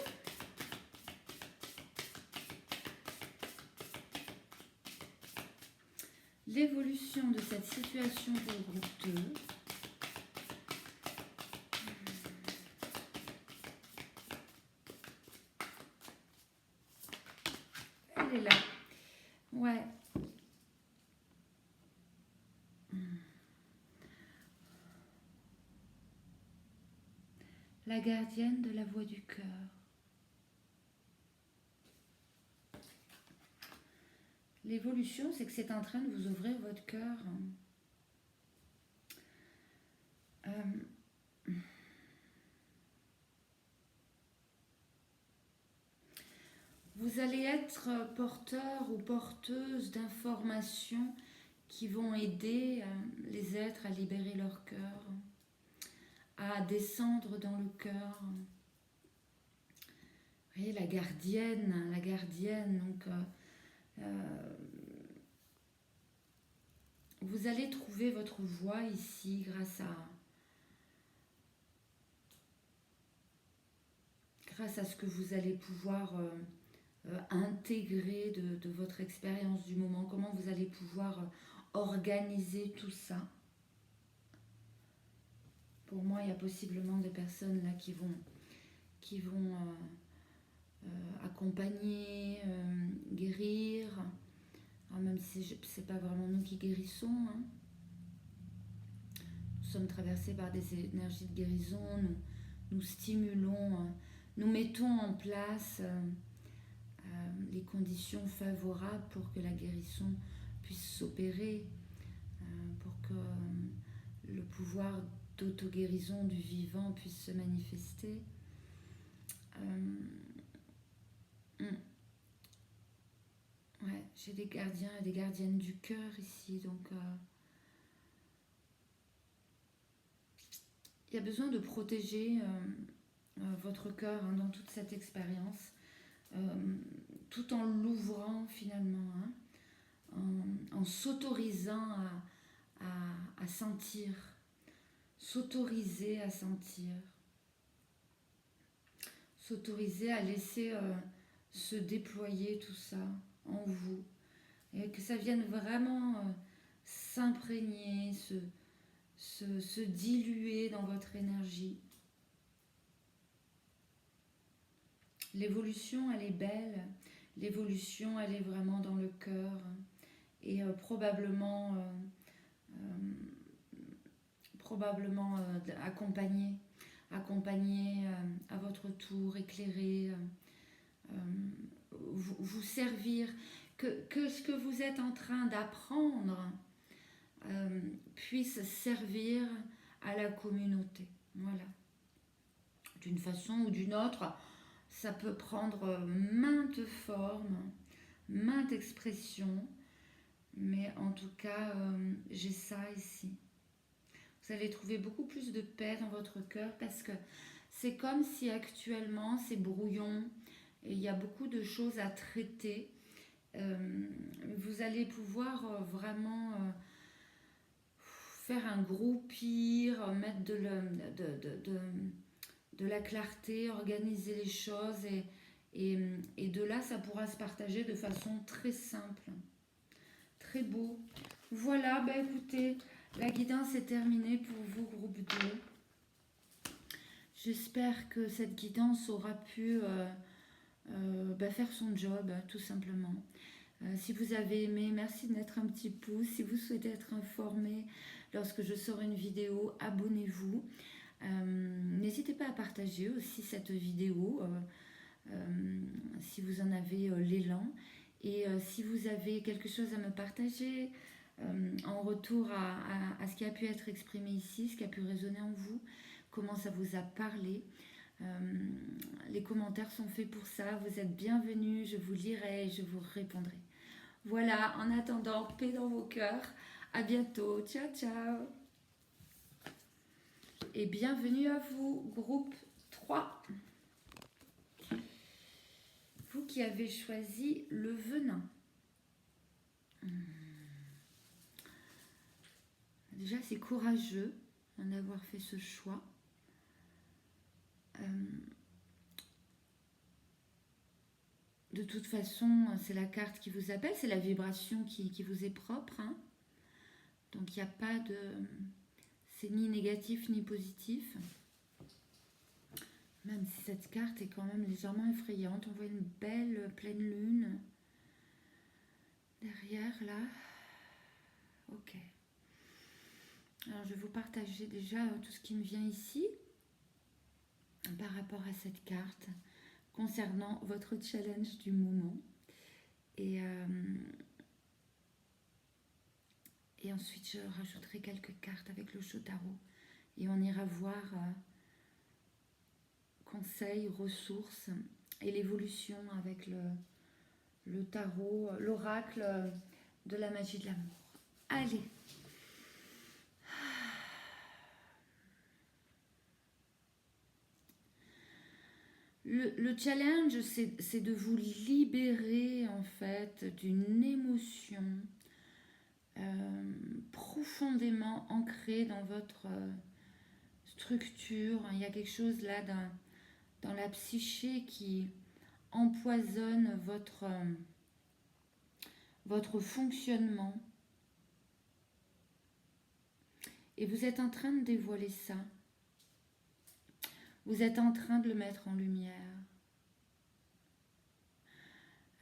L'évolution de cette situation pour le groupe 2. Elle est là. Ouais. La gardienne de la voix du cœur. L'évolution, c'est que c'est en train de vous ouvrir votre cœur. Vous allez être porteur ou porteuse d'informations qui vont aider les êtres à libérer leur cœur, à descendre dans le cœur. Vous voyez, la gardienne, donc vous allez trouver votre voie ici grâce à ce que vous allez pouvoir intégrer de votre expérience du moment, comment vous allez pouvoir organiser tout ça. Pour moi, il y a possiblement des personnes là qui vont accompagner, guérir. Alors même si ce n'est pas vraiment nous qui guérissons, hein. Nous sommes traversés par des énergies de guérison, nous stimulons, nous mettons en place les conditions favorables pour que la guérison puisse s'opérer, pour que le pouvoir d'auto-guérison du vivant puisse se manifester. Ouais, j'ai des gardiens et des gardiennes du cœur ici, donc il y a besoin de protéger votre cœur hein, dans toute cette expérience, tout en l'ouvrant finalement, hein, en s'autorisant à sentir, s'autoriser à sentir, s'autoriser à laisser se déployer tout ça en vous, et que ça vienne vraiment s'imprégner, se diluer dans votre énergie. L'évolution, elle est belle. L'évolution, elle est vraiment dans le probablement accompagner à votre tour, éclairer, vous servir, que ce que vous êtes en train d'apprendre puisse servir à la communauté. Voilà. D'une façon ou d'une autre, ça peut prendre maintes formes, maintes expressions, mais en tout cas, j'ai ça ici. Vous allez trouver beaucoup plus de paix dans votre cœur parce que c'est comme si actuellement c'est brouillon et il y a beaucoup de choses à traiter. Vous allez pouvoir vraiment faire un groupir, mettre de la clarté, organiser les choses et de là ça pourra se partager de façon très simple, très beau. Voilà, ben écoutez, la guidance est terminée pour vous, groupe 2. J'espère que cette guidance aura pu faire son job, tout simplement. Si vous avez aimé, merci de mettre un petit pouce. Si vous souhaitez être informé lorsque je sors une vidéo, abonnez-vous. N'hésitez pas à partager aussi cette vidéo si vous en avez l'élan. Et si vous avez quelque chose à me partager en retour à ce qui a pu être exprimé ici, ce qui a pu résonner en vous, comment ça vous a parlé, les commentaires sont faits pour ça. Vous êtes bienvenus, je vous lirai et je vous répondrai. Voilà, en attendant, paix dans vos cœurs. À bientôt. Ciao, ciao. Et bienvenue à vous, groupe 3. Vous qui avez choisi le venin. Déjà, c'est courageux d'avoir fait ce choix. De toute façon, c'est la carte qui vous appelle, c'est la vibration qui vous est propre. Hein. Donc, il n'y a pas de... C'est ni négatif ni positif. Même si cette carte est quand même légèrement effrayante. On voit une belle pleine lune. Derrière, là. Ok. Alors, je vais vous partager déjà tout ce qui me vient ici. Par rapport à cette carte. Concernant votre challenge du moment. Et ensuite, je rajouterai quelques cartes avec le Shotaro. Et on ira voir conseils, ressources et l'évolution avec le tarot, l'oracle de la magie de l'amour. Allez. Le challenge, c'est de vous libérer en fait d'une émotion profondément ancrée dans votre structure. Il y a quelque chose là dans la psyché qui empoisonne votre fonctionnement. Et vous êtes en train de dévoiler ça. Vous êtes en train de le mettre en lumière.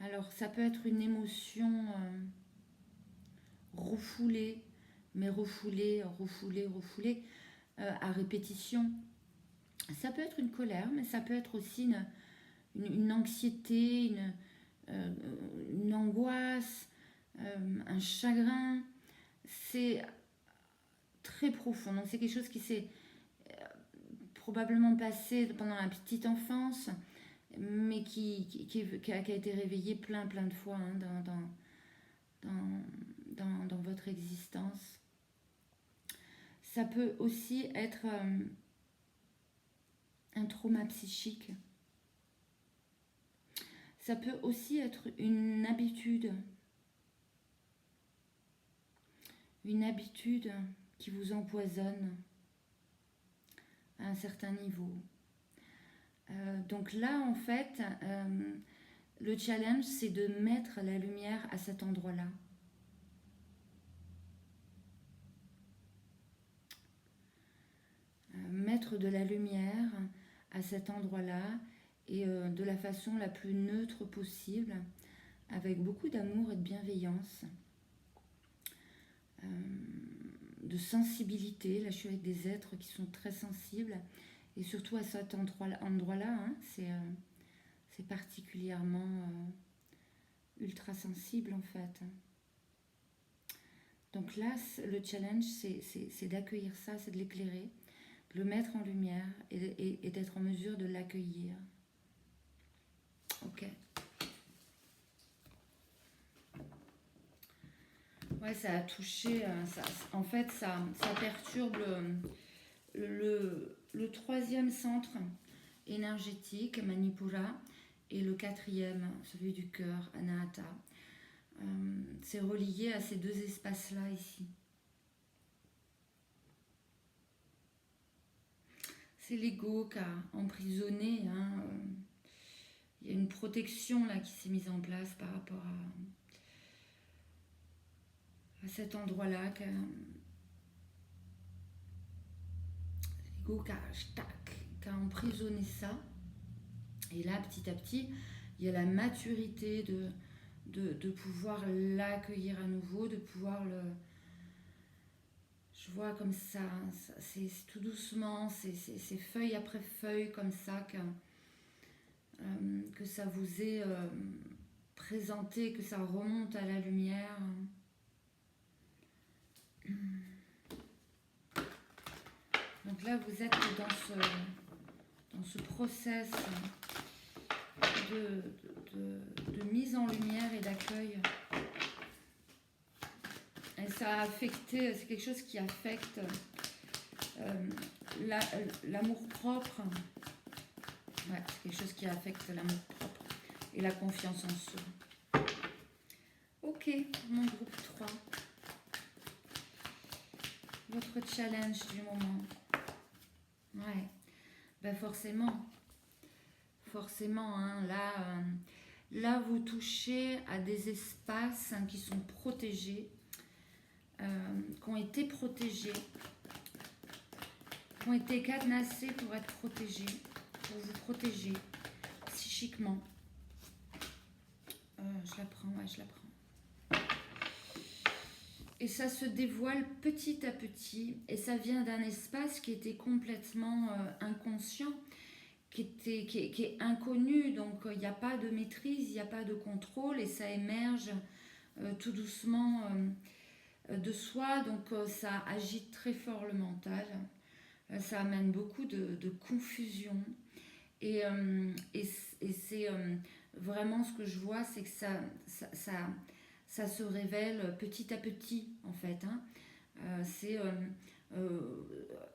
Alors, ça peut être une émotion refoulée, mais refoulée à répétition. Ça peut être une colère, mais ça peut être aussi une anxiété, une angoisse, un chagrin. C'est très profond. Donc, c'est quelque chose qui s'est probablement passé pendant la petite enfance, mais qui a été réveillé plein de fois dans votre existence. Ça peut aussi être un trauma psychique. Ça peut aussi être une habitude qui vous empoisonne à un certain niveau. Donc là, en fait, le challenge, c'est de mettre la lumière à cet endroit-là. Mettre de la lumière à cet endroit-là et de la façon la plus neutre possible, avec beaucoup d'amour et de bienveillance. de sensibilité. Là, je suis avec des êtres qui sont très sensibles. Et surtout à cet endroit-là, hein, c'est particulièrement ultra sensible en fait. Donc là, le challenge, c'est d'accueillir ça, c'est de l'éclairer, de le mettre en lumière et d'être en mesure de l'accueillir. Ok. Ouais, ça a touché, en fait, ça perturbe le troisième centre énergétique, Manipura, et le quatrième, celui du cœur, Anahata. C'est relié à ces deux espaces-là ici. C'est l'ego qui a emprisonné. Hein. Il y a une protection là qui s'est mise en place par rapport à cet endroit-là. L'ego qui a emprisonné ça. Et là, petit à petit, il y a la maturité de pouvoir l'accueillir à nouveau, de pouvoir le... Je vois comme ça, c'est tout doucement, c'est feuille après feuille comme ça que ça vous est présenté, que ça remonte à la lumière. Donc là, vous êtes dans ce process de mise en lumière et d'accueil. Et ça a affecté, c'est quelque chose qui affecte l'amour-propre. Ouais, c'est quelque chose qui affecte l'amour-propre et la confiance en soi. Ok, mon groupe 3. Votre challenge du moment. Ouais, ben forcément, hein, là vous touchez à des espaces qui sont protégés, qui ont été protégés, qui ont été cadenassés pour être protégés, pour vous protéger psychiquement. Je la prends. Et ça se dévoile petit à petit, et ça vient d'un espace qui était complètement inconscient, qui est inconnu, donc il n'y a pas de maîtrise, il n'y a pas de contrôle, et ça émerge tout doucement de soi, donc ça agite très fort le mental, ça amène beaucoup de confusion, et c'est vraiment ce que je vois, c'est que ça se révèle petit à petit en fait, hein. C'est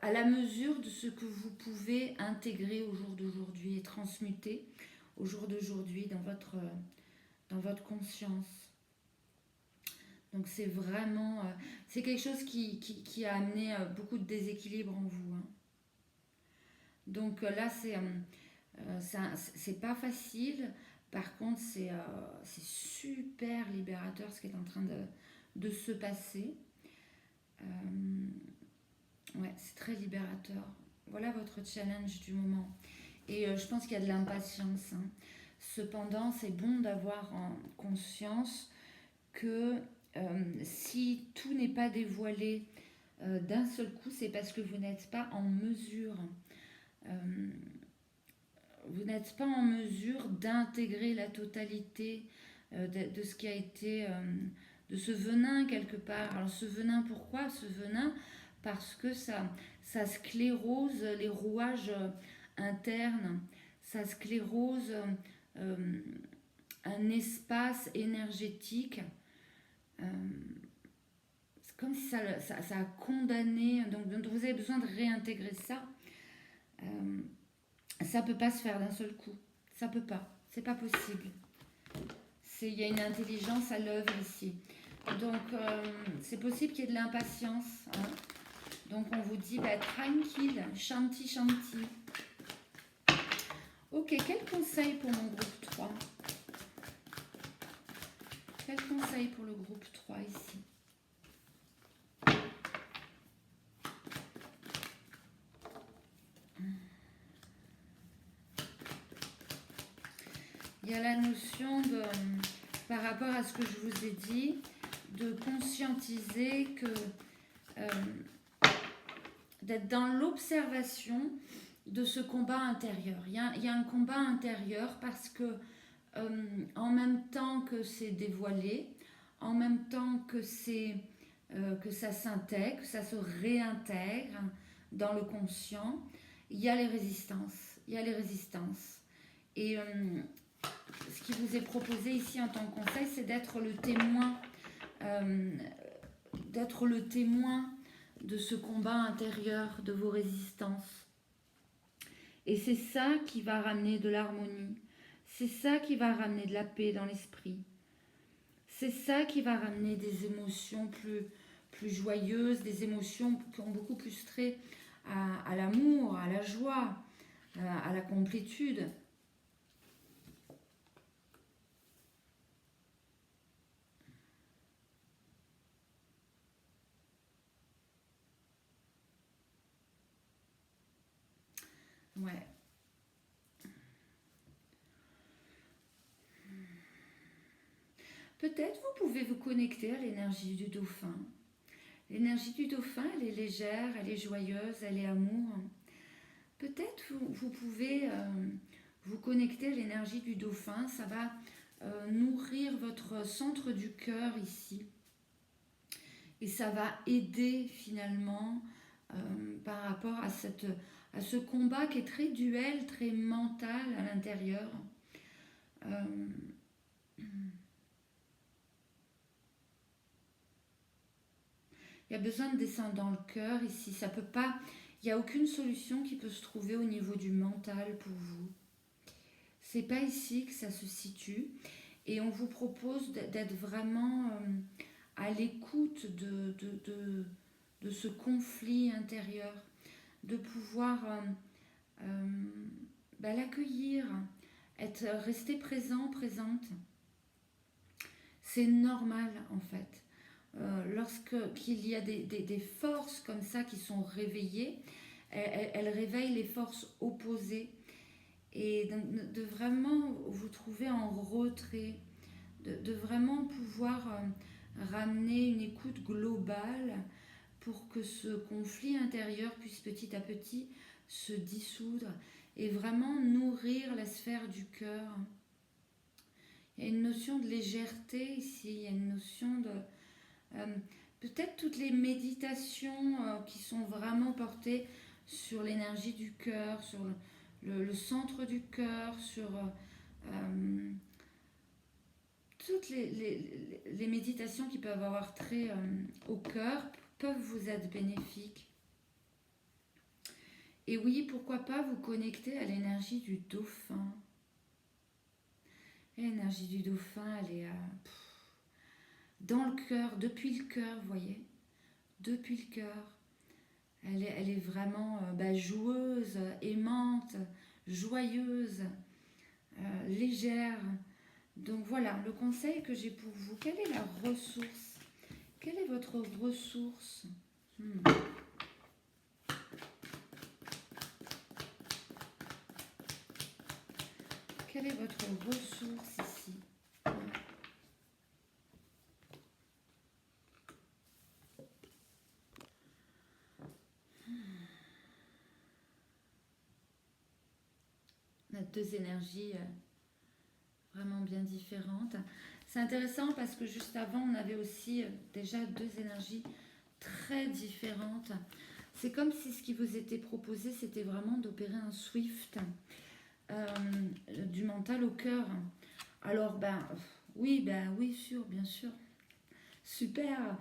à la mesure de ce que vous pouvez intégrer au jour d'aujourd'hui et transmuter au jour d'aujourd'hui dans votre conscience. Donc c'est vraiment c'est quelque chose qui a amené beaucoup de déséquilibre en vous, hein. Donc là c'est pas facile. Par contre, c'est super libérateur ce qui est en train de se passer. Ouais, c'est très libérateur. Voilà votre challenge du moment. Et je pense qu'il y a de l'impatience, hein. Cependant, c'est bon d'avoir en conscience que si tout n'est pas dévoilé d'un seul coup, c'est parce que vous n'êtes pas en mesure. Vous n'êtes pas en mesure d'intégrer la totalité de ce qui a été, de ce venin quelque part. Alors ce venin, pourquoi ce venin? Parce que ça sclérose les rouages internes, ça sclérose un espace énergétique. C'est comme si ça a condamné, donc vous avez besoin de réintégrer ça. Ça peut pas se faire d'un seul coup. Ça peut pas. C'est pas possible. Il y a une intelligence à l'œuvre ici. Donc, c'est possible qu'il y ait de l'impatience, hein. Donc, on vous dit, tranquille, shanti, shanti. Ok, quel conseil pour mon groupe 3? Quel conseil pour le groupe 3 ici? Il y a la notion de, par rapport à ce que je vous ai dit, de conscientiser que euh, d'être dans l'observation de ce combat intérieur. Il y a un combat intérieur parce que en même temps que c'est dévoilé, en même temps que que ça s'intègre, que ça se réintègre dans le conscient, il y a les résistances. Il y a les résistances. Et ce qui vous est proposé ici en tant que conseil, c'est euh, d'être le témoin de ce combat intérieur, de vos résistances. Et c'est ça qui va ramener de l'harmonie. C'est ça qui va ramener de la paix dans l'esprit. C'est ça qui va ramener des émotions plus joyeuses, des émotions qui ont beaucoup plus trait à l'amour, à la joie, à la complétude. Ouais. Peut-être vous pouvez vous connecter à l'énergie du dauphin. L'énergie du dauphin, elle est légère, elle est joyeuse, elle est amour. Peut-être vous pouvez vous connecter à l'énergie du dauphin. Ça va nourrir votre centre du cœur ici. Et ça va aider finalement par rapport à ce combat qui est très duel, très mental à l'intérieur. Euh, Il y a besoin de descendre dans le cœur ici. Ça peut pas. Il n'y a aucune solution qui peut se trouver au niveau du mental pour vous. C'est pas ici que ça se situe. Et on vous propose d'être vraiment à l'écoute de ce conflit intérieur, de pouvoir l'accueillir, rester présent, présente. C'est normal en fait. Lorsqu'il y a des forces comme ça qui sont réveillées, elles réveillent les forces opposées. Et de vraiment vous trouver en retrait, de vraiment pouvoir ramener une écoute globale pour que ce conflit intérieur puisse petit à petit se dissoudre et vraiment nourrir la sphère du cœur. Il y a une notion de légèreté ici, il y a une notion de... peut-être toutes les méditations qui sont vraiment portées sur l'énergie du cœur, sur le centre du cœur, sur toutes les méditations qui peuvent avoir trait au cœur peuvent vous être bénéfiques. Et oui, pourquoi pas vous connecter à l'énergie du dauphin. L'énergie du dauphin, elle est dans le cœur, depuis le cœur, vous voyez, depuis le cœur. Elle est vraiment joueuse, aimante, joyeuse, légère. Donc voilà, le conseil que j'ai pour vous, quelle est la ressource? Quelle est votre ressource? Quelle est votre ressource ici? On a deux énergies vraiment bien différentes. C'est intéressant parce que juste avant, on avait aussi déjà deux énergies très différentes. C'est comme si ce qui vous était proposé, c'était vraiment d'opérer un Swift du mental au cœur. Alors, oui, sûr, bien sûr. Super,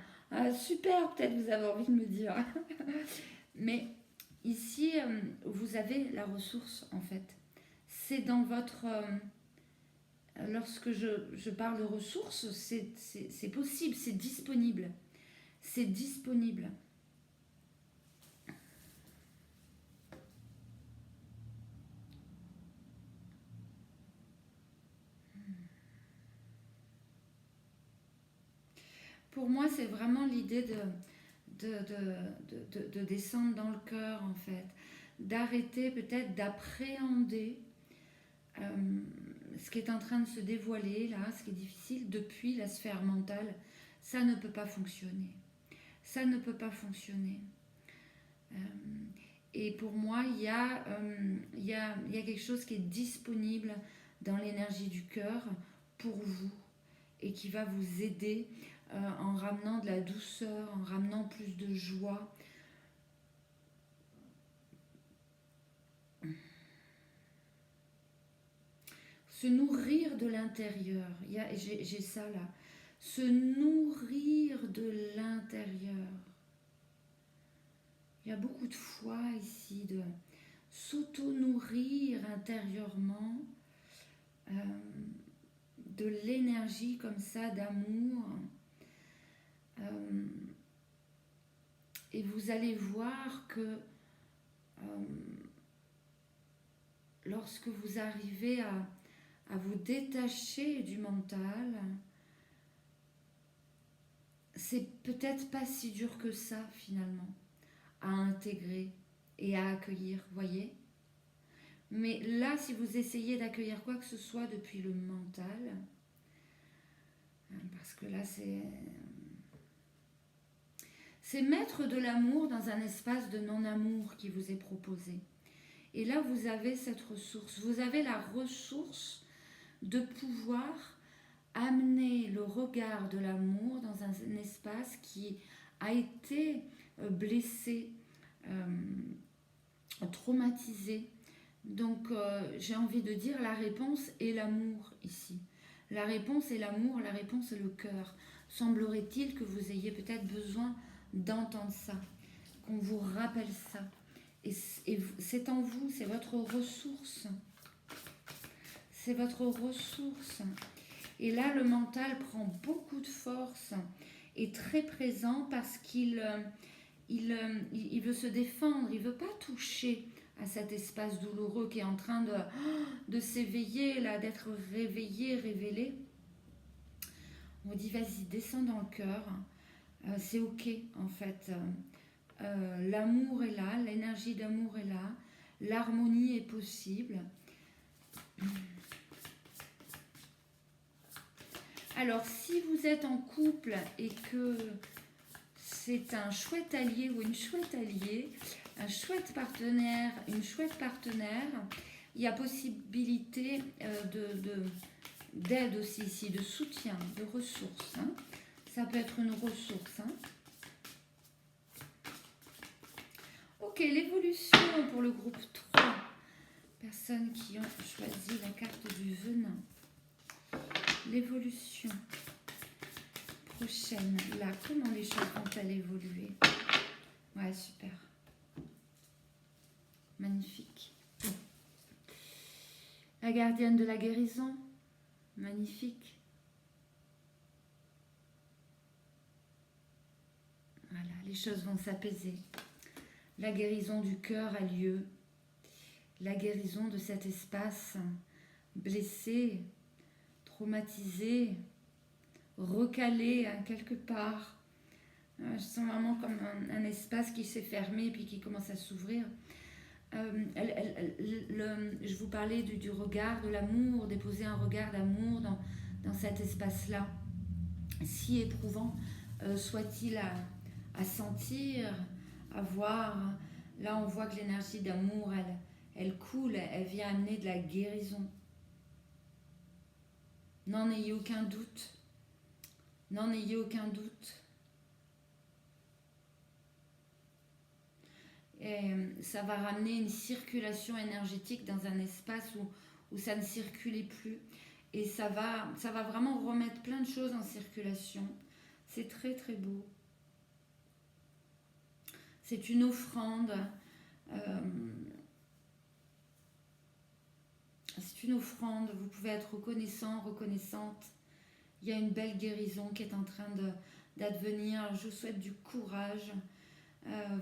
super, peut-être vous avez envie de me dire. Mais ici, vous avez la ressource en fait. C'est dans votre... lorsque je parle de ressources, c'est possible, c'est disponible. C'est disponible. Pour moi, c'est vraiment l'idée de descendre dans le cœur, en fait. D'arrêter peut-être d'appréhender ce qui est en train de se dévoiler, là, ce qui est difficile, depuis la sphère mentale. Ça ne peut pas fonctionner. ça ne peut pas fonctionner. Et pour moi, il y a quelque chose qui est disponible dans l'énergie du cœur pour vous et qui va vous aider en ramenant de la douceur, en ramenant plus de joie. Se nourrir de l'intérieur, j'ai ça là, se nourrir de l'intérieur. Il y a beaucoup de foi ici, de s'auto-nourrir intérieurement, de l'énergie comme ça, d'amour. Et vous allez voir que lorsque vous arrivez à vous détacher du mental, c'est peut-être pas si dur que ça finalement à intégrer et à accueillir, voyez. Mais là, si vous essayez d'accueillir quoi que ce soit depuis le mental, parce que là c'est mettre de l'amour dans un espace de non-amour qui vous est proposé. Et là, vous avez cette ressource, vous avez la ressource de pouvoir amener le regard de l'amour dans un espace qui a été blessé, traumatisé. Donc j'ai envie de dire la réponse est l'amour ici. La réponse est l'amour, la réponse est le cœur. Semblerait-il que vous ayez peut-être besoin d'entendre ça, qu'on vous rappelle ça. Et c'est en vous, c'est votre ressource. C'est votre ressource. Et là, le mental prend beaucoup de force, est très présent parce qu'il veut se défendre, il ne veut pas toucher à cet espace douloureux qui est en train de s'éveiller, là, d'être réveillé, révélé. On dit, vas-y, descends dans le cœur. C'est ok, en fait. L'amour est là, l'énergie d'amour est là, l'harmonie est possible. Alors, si vous êtes en couple et que c'est un chouette allié ou une chouette alliée, un chouette partenaire, une chouette partenaire, il y a possibilité d'aide aussi ici, de soutien, de ressources. Hein. Ça peut être une ressource. Hein. Ok, l'évolution pour le groupe 3. Personnes qui ont choisi la carte du venin. L'évolution prochaine. Là, comment les choses vont-elles évoluer? Ouais, super. Magnifique. La gardienne de la guérison. Magnifique. Voilà, les choses vont s'apaiser. La guérison du cœur a lieu. La guérison de cet espace blessé, traumatisé, recalé hein, quelque part. Je sens vraiment comme un espace qui s'est fermé puis qui commence à s'ouvrir. Je vous parlais du regard, de l'amour, déposer un regard d'amour dans cet espace-là, si éprouvant soit-il à sentir, à voir. Là, on voit que l'énergie d'amour, elle coule, elle vient amener de la guérison. N'en ayez aucun doute. N'en ayez aucun doute. Et ça va ramener une circulation énergétique dans un espace où ça ne circulait plus. Et ça va vraiment remettre plein de choses en circulation. C'est très très beau. C'est une offrande. C'est une offrande. Vous pouvez être reconnaissant, reconnaissante. Il y a une belle guérison qui est en train d'advenir. Je vous souhaite du courage.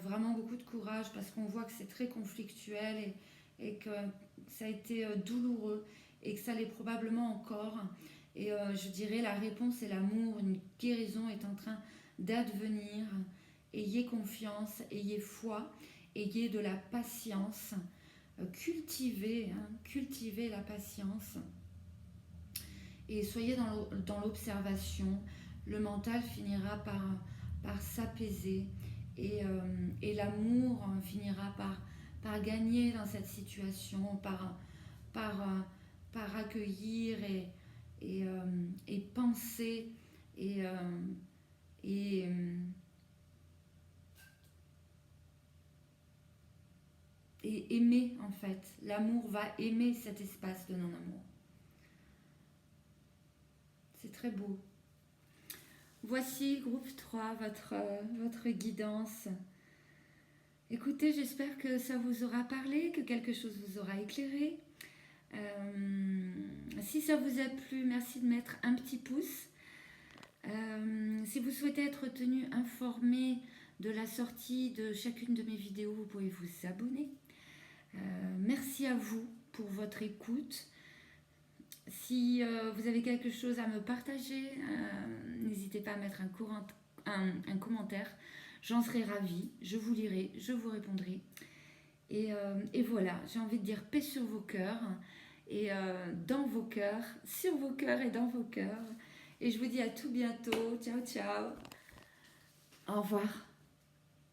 Vraiment beaucoup de courage parce qu'on voit que c'est très conflictuel et que ça a été douloureux et que ça l'est probablement encore. Et je dirais la réponse est l'amour. Une guérison est en train d'advenir. Ayez confiance, ayez foi, ayez de la patience. Cultivez la patience. Et soyez dans l'observation. Le mental finira par s'apaiser et l'amour finira par gagner dans cette situation, par accueillir et penser et, et, et aimer en fait. L'amour va aimer cet espace de non-amour. C'est très beau. Voici groupe 3, votre guidance. Écoutez, j'espère que ça vous aura parlé, que quelque chose vous aura éclairé. Si ça vous a plu, merci de mettre un petit pouce. Si vous souhaitez être tenu informé de la sortie de chacune de mes vidéos, vous pouvez vous abonner. Merci à vous pour votre écoute. Si vous avez quelque chose à me partager, n'hésitez pas à mettre un commentaire. J'en serai ravie, je vous lirai, je vous répondrai. Et voilà, j'ai envie de dire paix sur vos cœurs et dans vos cœurs, sur vos cœurs et dans vos cœurs. Et je vous dis à tout bientôt. Ciao, ciao. Au revoir.